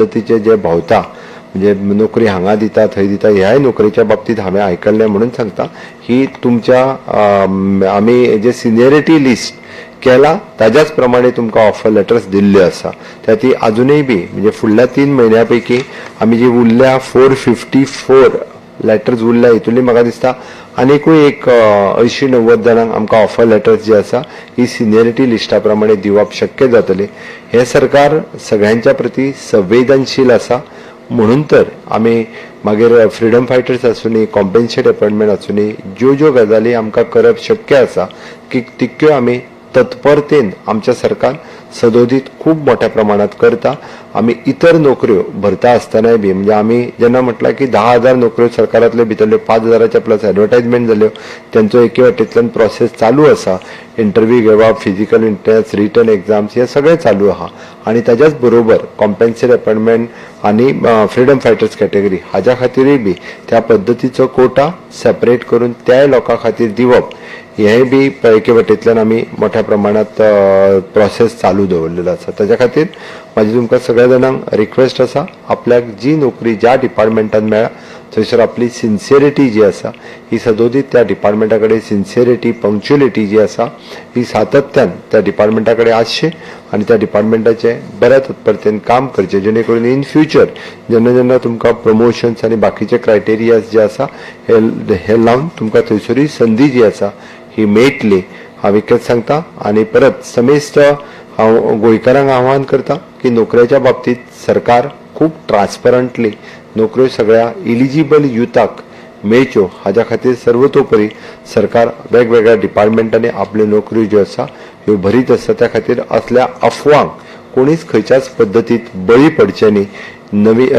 पद्धतीचे जे भोंवता म्हणजे नोकरी हांगा दिता थंय दिता ह्याय नोकरीच्या बाबतीत हांवें आयकल्लें म्हणून सांगता ही तुमच्या आमी जे सिनियरिटी लिस्ट केला ताज्याच प्रमाणे तुमकां ऑफर लेटर्स दिल्ले आसा त्या ती अजूनय बी म्हणजे फुडल्या 3 म्हयन्यां पैकी आमी जी उरल्या 454 लेटर्स उरल्या हितूंतली म्हाका दिसता आनीकूय एक 80-90 जाणांक आमकां ऑफर लेटर्स जी आसा ही सिनियरिटी लिस्टा प्रमाणे दिवप शक्य जातले हे सरकार सगळ्यांच्या प्रती संवेदनशील आसा म्हणून तर आमी मागीर फ्रीडम फायटर्स आसूनी कॉम्पेन्सेट अपॉइंटमेंट आसूनी ज्यो ज्यो गजाली आमकां करप शक्य आसा की तितक्यो आमी तत्परतेन आमच्या सरकार सदोदीत खूब मोठ्या प्रमाणात करता आमी इतर नोकऱ्यो भरता आसतनाय बी म्हणजे आमी जेन्ना म्हटलां की 10,000 नोकऱ्यो सरकारांतल्यो भितरल्यो 5,000च्या प्लस एडवर्टायजमेंट जाल्यो त्यांचो एके वाटेंतल्यान प्रोसेस चालू आसा इंटरव्यू घेवप फिजिकल इंटरेस्ट रिटन एग्जाम्स हे सगळें चालू आहा आनी ताच्याच बरोबर कॉम्पेन्सेट अपॉइंटमेंट आनी फ्रीडम फायटर्स कॅटेगरी हाज्या खातीरय बी त्या पद्दतीचो कोटा सेपरेट करून त्याय लोकां खातीर दिवप हे बी एके वटेंतल्यान आमी मोठ्या प्रमाणात प्रोसेस चालू दवरलेलो आसा ताच्या खातीर म्हाजी तुमकां सगळ्या जाणांक रिक्वेस्ट आसा आपल्याक जी नोकरी ज्या डिपार्टमेंटान मेळ्ळा थंयसर आपली सिन्सियरिटी जी आसा ही सदोदीत त्या डिपार्टमेंटा कडेन सिन्सियरिटी पंक्च्युअलिटी जी आसा ही सातत्यान त्या डिपार्टमेंटा कडेन आसची आनी त्या डिपार्टमेंटाचे बऱ्या तत्परतेन काम करचे जेणे करून इन फ्युचर जेन्ना जेन्ना तुमकां प्रमोशन्स आनी बाकीचे क्रायटेरियाज जे आसा हे लावन तुमकां थंयसरूय संदी जी आसा ही मेळटली हांव इतकेंच सांगता आनी परत समेस्त हांव गोंयकारांक आव्हान करता की नोकऱ्याच्या बाबतीत सरकार खूब ट्रान्सपरंटली नोकऱ्यो सगळ्या इलिजिबल युथाक मेळच्यो हाज्या खातीर सर्वतोपरी सरकार वेगवेगळ्या डिपार्टमेंटांनी आपल्यो नोकऱ्यो ज्यो आसा ह्यो भरीत आसा त्या खातीर असल्या अफवांक कोणीच खंयच्याच पद्दतीत बळी पडचे न्ही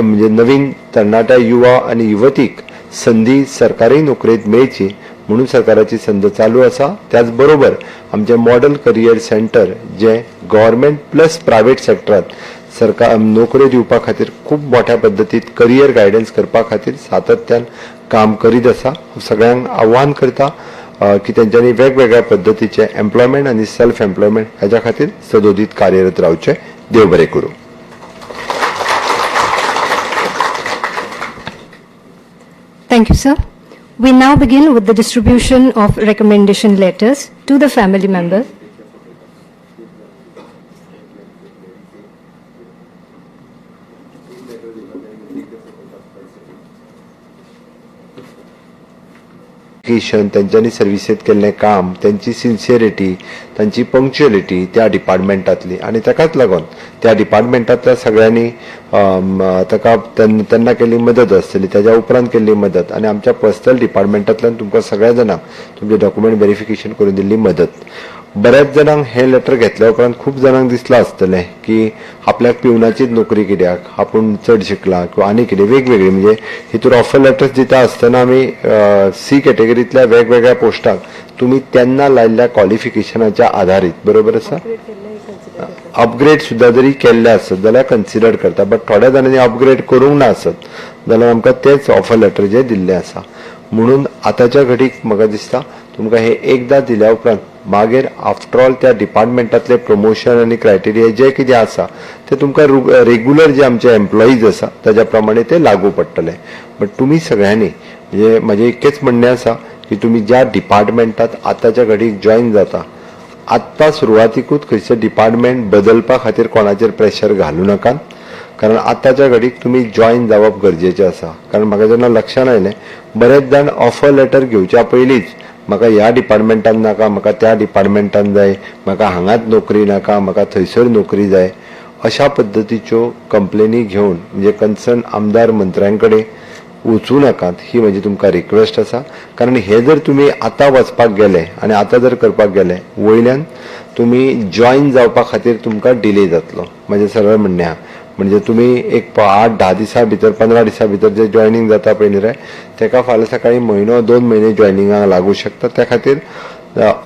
म्हणजे नवीन तरणाट्या युवा आनी युवतीक संदी सरकारी नोकरेंत मेळची म्हणून सरकाराची संद चालू आसा त्याच बरोबर आमचे मॉडल करियर सेंटर जे गव्हर्नमेंट प्लस प्रायव्हेट सेक्टरांत सरकार नोकऱ्यो दिवपा खातीर खूब मोठ्या पद्दतीत करियर गायडन्स करपा खातीर सातत्यान काम करीत आसा सगळ्यांक आव्हान करता की तेंच्यांनी वेगवेगळ्या पद्दतीचे एम्प्लॉयमेंट आनी सेल्फ एम्प्लॉयमेंट हाज्या खातीर सदोदीत कार्यरत रावचे देव बरें करूं. Thank you, sir. We now begin with the distribution of recommendation letters to the family member. त्यांच्यानी सर्विसेत केल्लें काम त्यांची सिन्सियरिटी तांची पंक्च्युअलिटी त्या डिपार्टमेंटातली आणि ताकाच लागून त्या डिपार्टमेंटातल्या सगळ्यांनी ताका तेन्ना केल्ली मदत आसतली त्याच्या उपरांत केल्ली मदत आणि आमच्या पर्सनल डिपार्टमेंटातल्यान तुमकां सगळ्या जाणांक तुमचे डॉक्युमेंट व्हेरिफिकेशन करून दिल्ली मदत बऱ्याच जाणांक हे लेटर घेतल्या उपरांत खूप जाणांक दिसला आसतलें की आपल्याक पिवनाचीच नोकरी कित्याक आपूण चड शिकला किंवा आनी कितें वेगवेगळी म्हणजे हितूर ऑफर लेटर्स दिता आसतना आमी सी कॅटेगरींतल्या वेगवेगळ्या पोस्टाक तुमी तेन्ना लायल्ल्या क्वॉलिफिकेशनाच्या आधारीत बरोबर आसा अपग्रेड सुद्दां जरी केल्ले आसत जाल्यार कन्सिडर करता बट थोड्या जाणांनी अपग्रेड करूंक ना आसत जाल्यार आमकां तेच ऑफर लेटर जे दिल्लें आसा म्हणून आतांच्या घडीक म्हाका दिसता तुमकां हे एकदां दिल्या उपरांत मागीर आफ्टर ऑल त्या डिपार्टमेंटातले प्रमोशन आनी क्रायटेरिया जे कितें आसा ते तुमकां रेग्युलर जे आमचे एम्प्लॉईज आसा ताज्या प्रमाणे ते लागू पडटले बट तुमी सगळ्यांनी म्हणजे म्हजें इतकेंच म्हणणें आसा की तुमी ज्या डिपार्टमेंटात आतांच्या घडीक जॉईन जाता आत्तां सुरवातीकूच खंयचें डिपार्टमेंट बदलपा खातीर कोणाचेर प्रेशर घालूं नाकात कारण आतांच्या घडीक तुमी जॉईन जावप गरजेचें आसा कारण म्हाका जेन्ना लक्षांत आयलें बरेच जाण ऑफर लेटर घेवच्या पयलींच म्हाका ह्या डिपार्टमेंटान नाका म्हाका त्या डिपार्टमेंटान जाय म्हाका हांगाच नोकरी नाका म्हाका थंयसर नोकरी जाय अशा पद्दतीच्यो कंप्लेनी घेवन म्हणजे कन्सर्न आमदार मंत्र्यां कडेन वचूं नाकात ही म्हजी तुमकां रिक्वेस्ट आसा कारण हे जर तुमी आतां वचपाक गेले आनी आतां जर करपाक गेले वयल्यान तुमी जॉईन जावपा खातीर तुमकां डिले जातलो म्हजें सरळ म्हणणें आहा म्हणजे तुम्ही एक 8-10 दिसां भितर 15 दिसां भितर जे जॉईनिंग जाता पळय न्ही रे तेका फाल्यां सकाळी म्हयनो 2 म्हयने जॉईनिंगाक लागू शकता त्या खातीर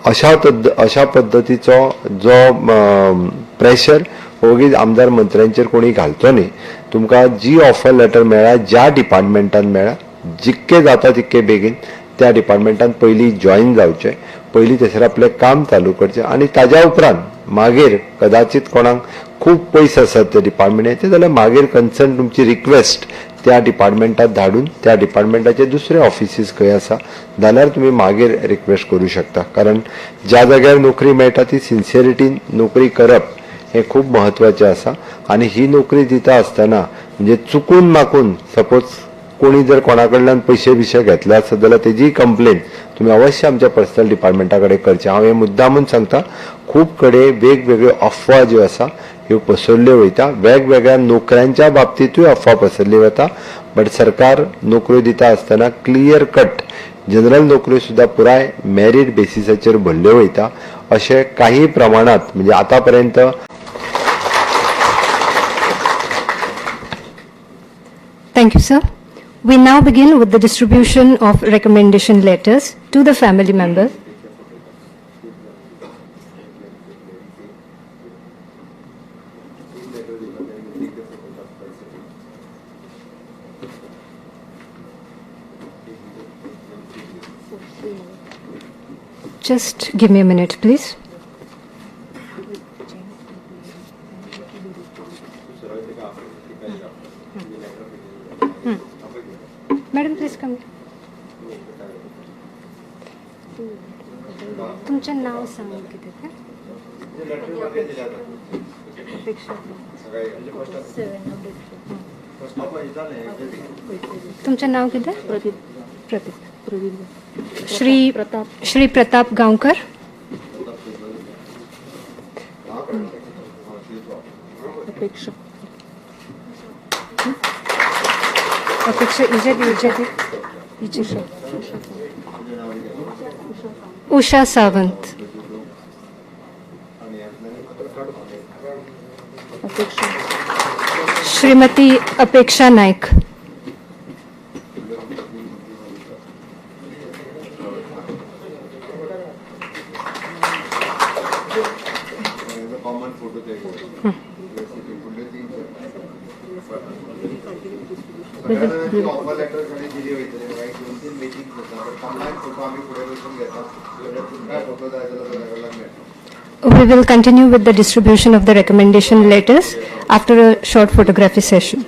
अशा पद्दतीचो जो प्रेशर ओगीच आमदार मंत्र्यांचेर कोणी घालचो न्ही तुमकां जी ऑफर लेटर मेळ्ळा ज्या डिपार्टमेंटान मेळ्ळा जितके जाता तितके बेगीन त्या डिपार्टमेंटान पयलीं जॉईन जावचें पयलीं थंयसर आपलें काम चालू करचें आनी ताज्या उपरांत मागीर कदाचित कोणाक खूप पयस आसात त्या डिपार्टमेंटाचे जाल्यार मागीर कन्सर्न तुमची रिक्वेस्ट त्या डिपार्टमेंटात धाडून त्या डिपार्टमेंटाचे दुसरे ऑफिसीस खंय आसा जाल्यार तुम्ही मागीर रिक्वेस्ट करू शकता. कारण ज्या जाग्यार नोकरी मेळटा ती सिन्सियरिटीन नोकरी करप हे खूप महत्वाचे आसा. आणि ही नोकरी दिता आसतना म्हणजे चुकून माकून सपोज कोणी जर कोणाकडल्यान पैसे बिशे घेतले आसत जाल्यार तेजी कंप्लेन तुम्ही अवश्य आमच्या पर्सनल डिपार्टमेंटाकडे करचे. हांव हे मुद्दामून सांगता, खूप कडे वेगवेगळ्यो अफवा ज्यो आसा ह्यो पसरल्यो वयता, वेगवेगळ्या नोकऱ्यांच्या बाबतीतूय अफवा पसरली वता. बट सरकार नोकऱ्यो दिता आसतना क्लियर कट जनरल नोकऱ्यो सुद्धा पुराय मेरिट बेसिसाचेर भरल्यो वयता अशें काही प्रमाणात म्हणजे आतापर्यंत. Thank you, sir. We now begin with the distribution of recommendation letters to the family member. Just give me a minute, please. Madam, please come. तुमचं नाव सांगा किती ते. तुमचं नाव किती? प्रदीप. श्री प्रताप गांवकर. अपेक्षा उषा सावंत. श्रीमती अपेक्षा Naik. We will continue with the distribution of the recommendation letters after a short photography session.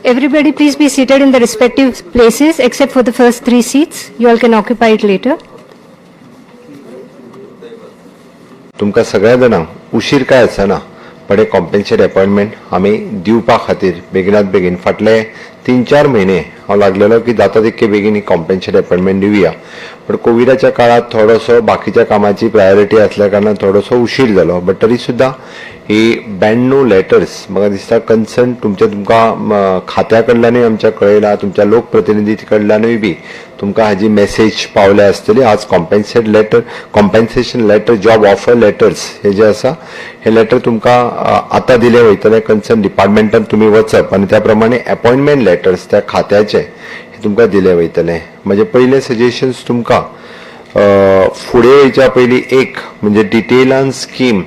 Everybody please be seated in the respective places except for the first 3 seats. You all can occupy it later. तुमकां सगळ्या जाणांक उशीर काय आसना पण एक compensate appointment आमी दिवपा खातीर बेगिनात बेगीन फाटले 3-4 म्हयने हांव लागलेलो की जाता तितके बेगीन ही कॉम्पेन्सेट अपॉइंटमेंट दिवया. पण कोविडाच्या काळात थोडोसो बाकीच्या कामाची प्रायोरिटी असल्या कारणान थोडोसो उशीर जालो. बट तरी सुद्धा ही 92 लेटर्स म्हाका दिसता कन्सर्न तुमकां खात्या कडल्यानूय आमच्या कळयला, तुमच्या लोकप्रतिनिधी कडल्यानूय बी तुमकां हाजी मेसेज पावल्या आसतली. आज compensation letter job offer letters हे जे आसा हे लेटर तुमकां आतां दिले वयतले. कन्सर्न डिपार्टमेंटान तुमी वचप आनी त्या प्रमाणे अपॉइंटमेंट लेटर्स त्या खात्याचे हे तुमकां दिले वयतले. म्हणजे पयले सजेशन्स तुमकां फुडें वयच्या पयलीं एक म्हणजे डिटेलान स्कीम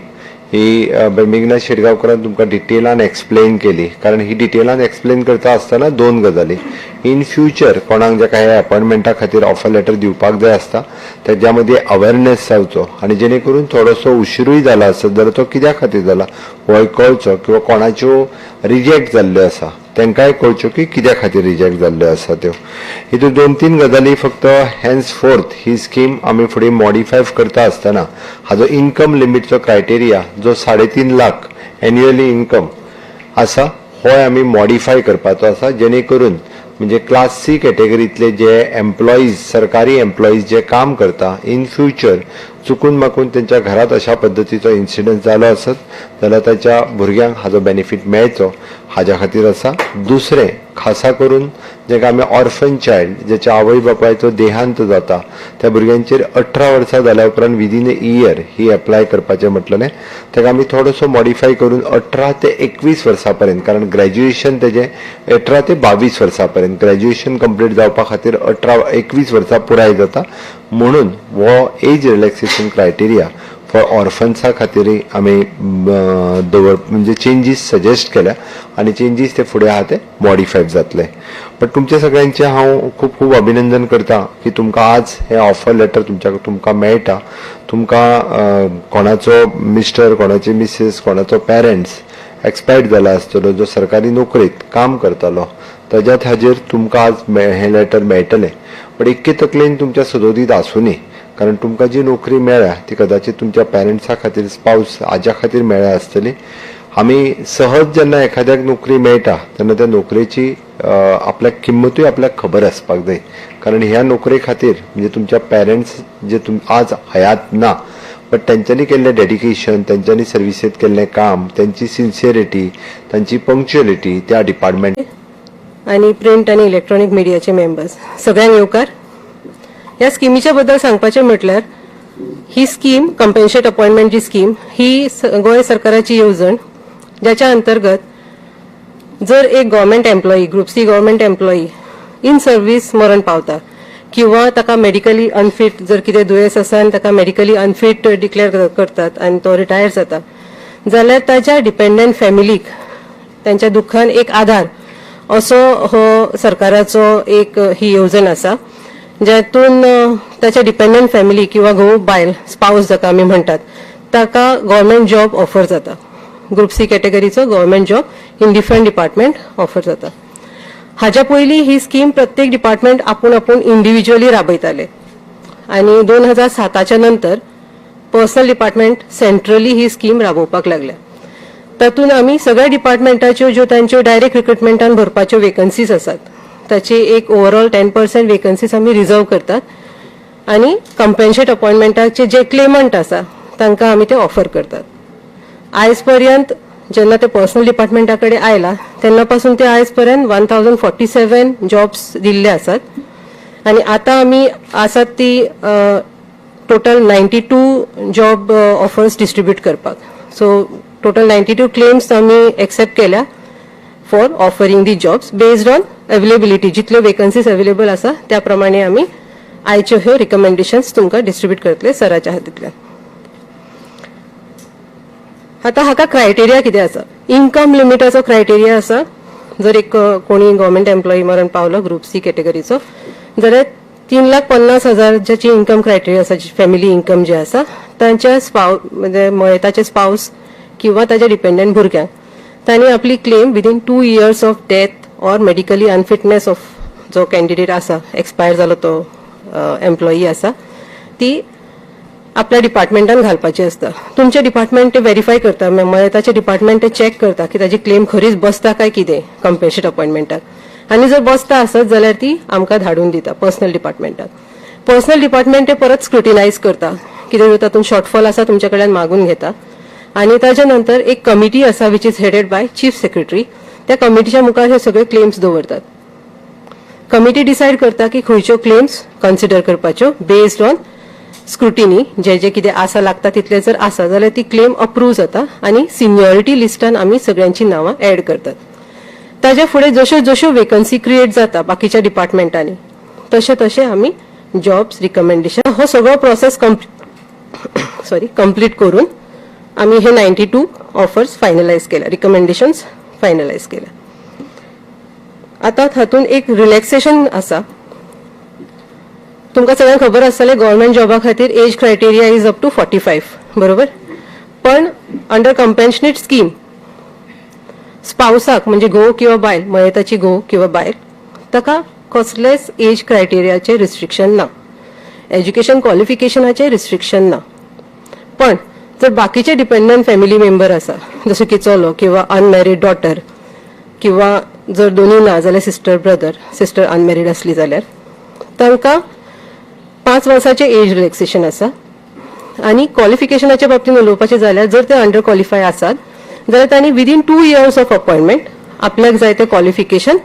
ही मेघना शिरगांवकरान तुमकां डिटेलान एक्सप्लेन केली. कारण ही डिटेलान एक्सप्लेन करता आसतना 2 गजाली. इन फ्युचर कोणाक जाका हे अपॉइंटमेंटा खातीर ऑफर लेटर दिवपाक जाय आसता तेज्या मध्ये अवेरनेस जावचो आनी जेणे करून थोडोसो उशिरूय जाला आसत जाल्यार तो कित्या खातीर जाला हो कळचो किंवा कोणाच्यो रिजेक्ट जाल्ल्यो आसा तांकांय कळच्यो की कित्या खातीर रिजेक्ट जाल्ल्यो आसा त्यो. हितून 2-3 गजाली फक्त हेन्स फोर्थ ही स्कीम आमी फुडें मॉडिफाय करता आसतना हाजो इन्कम लिमिटचो क्रायटेरिया जो 3.5 लाख एन्युअली इन्कम आसा हो आमी मॉडिफाय करपाचो आसा. जेणे करून म्हणजे क्लास सी कॅटेगरीतले जे एम्प्लॉईज सरकारी एम्प्लॉईज जे काम करता इन फ्युचर चुकून माकून त्यांच्या घरात अशा पद्धतीचो इन्सिडंट जालो आसत जाल्यार त्याच्या भुरग्यांक हाजो बेनिफीट मेळचो हाज्या खातीर आसा. दुसरें खासा करून जेका आमी ऑर्फन चायल्ड जेच्या आवय बापायचो देहांत जाता त्या भुरग्यांचेर 18 वर्सां जाल्या उपरांत within a year he apply करपाचें म्हटलें. तेका आमी थोडोसो मॉडिफाय करून 18 ते 21 वर्सां पर्यंत कारण ग्रॅज्युएशन तेजें 18 ते 22 वर्सां पर्यंत ग्रॅज्युएशन कंप्लीट जावपा खातीर 18-21 वर्सां पुराय जाता. म्हणून हो एज रिलॅक्सेशन क्रायटेरिया फॉर ऑर्फन्सा खातीरय आमी म्हणजे चेंजीस सजेस्ट केल्या आनी चेंजीस ते फुडें आहा ते मॉडिफायड जातले. बट तुमच्या सगळ्यांचे हांव खूब खूब अभिनंदन करता की तुमकां आज हे ऑफर लेटर तुमकां मेळटा. तुमकां कोणाचो मिस्टर, कोणाची मिसेस, कोणाचो पेरंट्स एक्सपायर्ड जाला आसतलो जो सरकारी नोकरेंत काम करतालो ताज्यात हाजेर तुमकां आज हे लेटर मेळटलें. बट एक्के तकलेन तुमच्या सदोदीत आसूं न्ही, कारण तुमकां जी नोकरी मेळ्ळ्या ती कदाचित तुमच्या पेरंट्सा खातीर, स्पाउस आज्या खातीर मेळ्ळ्या आसतली. आमी सहज जेन्ना एखाद्याक नोकरी मेळटा तेन्ना त्या नोकरेची आपल्याक किंमतूय आपल्याक खबर आसपाक जाय. कारण ह्या नोकरे खातीर म्हणजे तुमच्या पेरंट्स जे आज हयात ना बट तेंच्यांनी केल्लें डेडिकेशन, तेंच्यांनी सर्विसेत केल्लें काम, त्यांची सिन्सियरिटी, तांची पंक्च्युअलिटी त्या डिपार्टमेंट आणि प्रिंट आणि इलेक्ट्रॉनिक मिडियाचे मेंबर्स सगळ्यांक येवकार. या स्किमीच्या बद्दल सांगपाचें म्हटल्यार ही स्कीम कंपेन्सेट अपॉइंटमेंटची स्कीम ही गोंय सरकाराची येवजण ज्याच्या अंतर्गत जर एक government employee, group C government employee in service मरण पावता किंवा ताका मेडिकली अनफीट जर कितें दुयेंस आसा आनी ताका मेडिकली अनफीट डिक्लेअर करतात आनी तो रिटायर जाता जाल्यार ताच्या डिपेंडंट फॅमिलीक त्यांच्या दुख्खान एक आधार असो हो सरकाराचो एक ही येवजण आसा ज्यातून ताच्या डिपेंडंट फॅमिली किंवा घोव बायल स्पाउस जाका आमी म्हणटात ताका गव्हर्मेंट जॉब ऑफर जाता. ग्रुप सी कॅटेगरीचो government job in different department offer जाता. हाच्या पयलीं ही स्कीम प्रत्येक डिपार्टमेंट आपूण इंडिव्हिज्युअली राबयताले आनी 2007च्या नंतर पर्सनल डिपार्टमेंट सेंट्रली ही स्कीम राबोवपाक लागल्या. तातूंत आमी सगळ्या डिपार्टमेंटाच्यो ज्यो तांच्यो डायरेक्ट रिक्रुटमेंटान भरपाच्यो वेकन्सीज आसात ताची एक ओवरऑल 10% वेकन्सीज आमी रिजर्व करतात आनी कंपेन्सेट अपॉइंटमेंटाचे जे क्लेमंट आसा तांकां आमी ते ऑफर करतात. आयज पर्यंत जेन्ना ते पर्सनल डिपार्टमेंटा कडेन आयला तेन्ना पासून ते आयज पर्यंत 1047 जॉब्स दिल्ले आसात आनी आतां आमी आसात ती टोटल 92 जॉब ऑफर्स डिस्ट्रीब्यूट करपाक. सो टोटल 92 क्लेम्स आमी एक्सेप्ट केल्या for offering the jobs based on availability. जितल्यो वेकन्सीज अवेलेबल आसा त्या प्रमाणे आमी आयच्यो ह्यो रिकमेंडेशन्स तुमकां डिस्ट्रीब्यूट करतले सराच्या हातींतल्यान. आता हाका क्रायटेरिया कितें आसा? इन्कम लिमिटाचो क्रायटेरिया आसा. जर एक कोणी गव्हर्मेंट एम्प्लॉई मरण पावलो ग्रुप सी कॅटेगरीचो जाल्यार 3,50,000 ज्याची इन्कम क्रायटेरिया आसा, फॅमिली इन्कम जे आसा तांच्या म्हणजे मयताचे स्पाउस किंवा ताच्या डिपेंडंट भुरग्यांक तांणी आपली claim within 2 years of death or medically unfitness of जो कॅन्डिडेट आसा, एक्सपायर जालो तो एम्प्लॉई आसा, ती आपल्या डिपार्टमेंटान घालपाची आसता. तुमचे डिपार्टमेंट ते व्हेरीफाय करता, मयताचे डिपार्टमेंट ते चेक करता की ताची क्लेम खरीच बसता काय कितें कंपेन्सेट अपॉइंटमेंटाक. आनी जर बसता आसत जाल्यार ती आमकां धाडून दिता पर्सनल डिपार्टमेंटाक. पर्सनल डिपार्टमेंट ते परत स्क्रुटिनायज करता, कितें तातूंत शॉर्टफॉल आसा तुमचे कडल्यान मागून घेता आनी ताच्या नंतर एक कमिटी आसा which is headed by chief secretary. त्या कमिटीच्या मुखार हे सगळे क्लेम्स दवरतात. कमिटी डिसायड करता की खंयच्यो क्लेम्स कन्सिडर करपाच्यो बेस्ड ऑन स्क्रुटिनी. जे जे कितें आसा लागता तितले जर आसा जाल्यार ती क्लेम अप्रूव्ह जाता आनी सिनियरिटी लिस्टान आमी सगळ्यांची नांवां ऍड करतात. ताच्या फुडें जश्यो जश्यो वेकन्सी क्रिएट जाता बाकीच्या डिपार्टमेंटांनी तशे तशे आमी जॉब्स रिकमेंडेशन हो सगळो प्रोसेस कंप्लीट करून आमी हे 92 ऑफर्स फायनलायज केल्या, रिकमेंडेशन्स फायनलायज केल्या. आता हातूंत एक रिलॅक्सेशन आसा. तुमकां सगळ्यांक खबर आसतलें गव्हर्मेंट जॉबा खातीर age criteria is up to 45, बरोबर. पण अंडर कंपेन्शनेट स्कीम स्पाउसाक म्हणजे घोव किंवा बायल, मयताची घोव किंवा बायल, ताका कसलेच एज क्रायटेरियाचे रिस्ट्रिक्शन ना, एज्युकेशन क्वॉलिफिकेशनाचे रिस्ट्रिक्शन ना. पण जर बाकीचे डिपेंडंट फॅमिली मेंबर आसा जसो की चलो किंवा अनमॅरीड डॉटर किंवा जर दोन्ही ना जाल्यार सिस्टर ब्रदर, सिस्टर अनमॅरीड असली जाल्यार तांकां 5 वर्साचे एज रिलॅक्सेशन आसा. आनी क्वॉलिफिकेशनाच्या बाबतींत उलोवपाचें जाल्यार जर ते अंडर क्वॉलिफाय आसात जाल्यार तांणी विदीन 2 years ऑफ अपॉइंटमेंट आपल्याक जाय ते क्वॉलिफिकेशन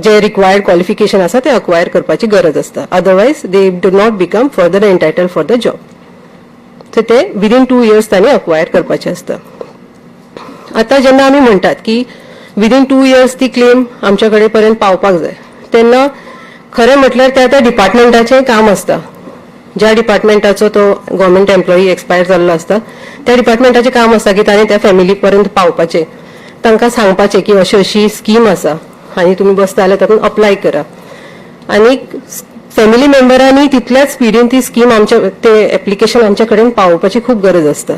जे रिक्वायर्ड क्वॉलिफिकेशन आसा ते अक्वायर करपाची गरज आसता. Otherwise they do not become further entitle for the job. So ते विदीन 2 years तांणी अक्वायर करपाचे आसता. आता जेन्ना आमी म्हणटात की विदीन 2 years ती क्लेम आमच्या कडेन पर्यंत पावपाक जाय तेन्ना खरें म्हटल्यार त्या डिपार्टमेंटाचें काम आसता ज्या डिपार्टमेंटाचो तो गव्हर्मेंट एम्प्लॉई एक्सपायर जाल्लो आसता त्या डिपार्टमेंटाचें काम आसा की ताणें त्या फॅमिली पर्यंत पावपाचें, तांकां सांगपाचें की अशी अशी स्कीम आसा आनी तुमी बसता जाल्यार तातूंत अप्लाय करा. आनी फॅमिली मेंबरांनी तितल्याच स्पिडीन ती स्कीम ते एप्लिकेशन आमच्या कडेन पावोवपाची खूब गरज आसता.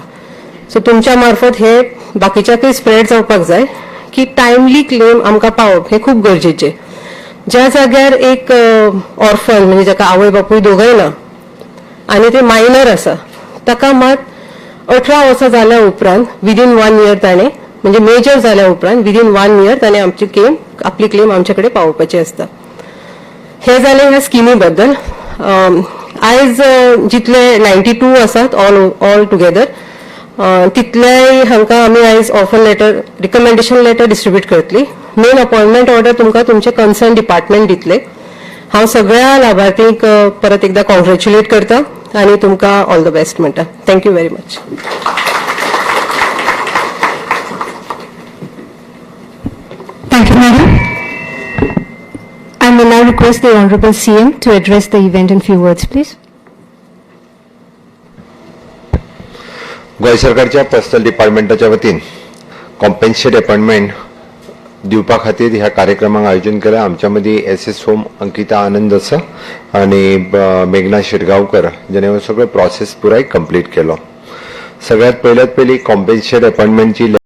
सो तुमच्या मार्फत हे बाकीच्याकय स्प्रेड जावपाक जाय की टायमली क्लेम आमकां पावप हे खूब गरजेचें. ज्या जाग्यार एक ऑर्फन म्हणजे जाका आवय बापूय दोगय ना आनी ते मायनर आसा ताका मात 18 वर्सां जाल्या उपरांत विदीन 1 इयर ताणें म्हणजे मेजर जाल्या उपरांत विदीन 1 इयर ताणें आपली क्लेम आमचे कडेन पावोवपाची आसता. हे जालें ह्या स्किमी बद्दल. आयज जितले 92 आसात ऑल टुगेदर तितल्याय हांकां आमी आयज offer letter recommendation letter distribute करतली. मेन अपॉइंटमेंट ऑर्डर तुमकां तुमचे कन्सर्न डिपार्टमेंट दितले. हांव सगळ्या लाभार्थींक परत एकदा कॉंग्रॅच्युलेट करता आनी तुमकां ऑल द बेस्ट म्हणटा. Thank you very much. Thank you, Madam. I will now request the Honorable CM to address the event in few words, please. Goa सरकारच्या पर्सनल डिपार्टमेंटाच्या वतीन कॉम्पेन्सेट अपॉइंटमेंट दिवपा खातीर ह्या कार्यक्रमाक आयोजन केलें. आमच्या मदीं SS होम अंकिता आनंद आसा आनी मेघना शिरगांवकर जेणे हो सगळो प्रोसेस पुराय कंप्लीट केलो. सगळ्यात पयली कॉम्पेन्सेट अपॉइंटमेंटची